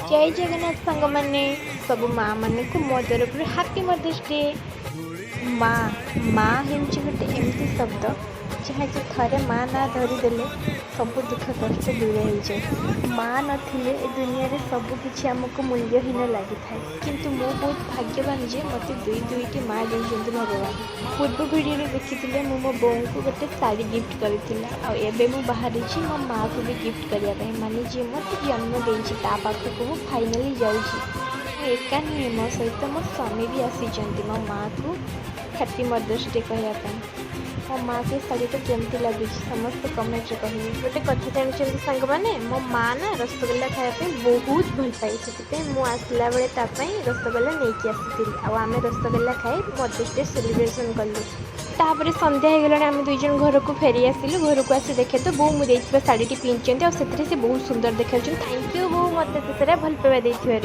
जय जगन्नाथ सांग मैंने सब माँ मान को मो तरफ हापी मदर्स डे। माँ माँ हूँ गोटे एमती शब्द जहाँकि थे माँ ना धरीदेले सब दुख कष्ट दूर हो जाए। माँ नथिले ए दुनिया रे सबकि आमको मूल्यहीन लगी था किंतु मु बहुत भाग्यवान जे मत दुईटी माँ देते भगवान। पूर्व भिडियो देखी मो बो को गोटे शाढ़ी गिफ्ट करी बाहरी मो माँ को भी गिफ्ट करने माने जी मत जन्म देती पाखक मु फाइनाली जाऊँगी। एका नुहे मो सहित मो स्वामी भी आसी मो माँ को हैप्पी मदर्स डे कहवाई। मो माँ के शाढ़ीटा केमती लगी समस्त कमेंट कहे। गोटे कथा जानते सांग मैंने मो माँ ना रसगोल्ला खायापी बहुत भल पाए से मुसला बेले रसगोल्ला नहीं आसी आम रसगोल्ला खाई मदर्स डे सेलिब्रेशन कलु। तापर संध्या हो गला आम दुईज घर को फेरी आसिलु। घर को आसी देखे तो बो मुझे शाढ़ी पिंधि से बहुत सुंदर देखा। थैंक यू बो मत भल पाइबा।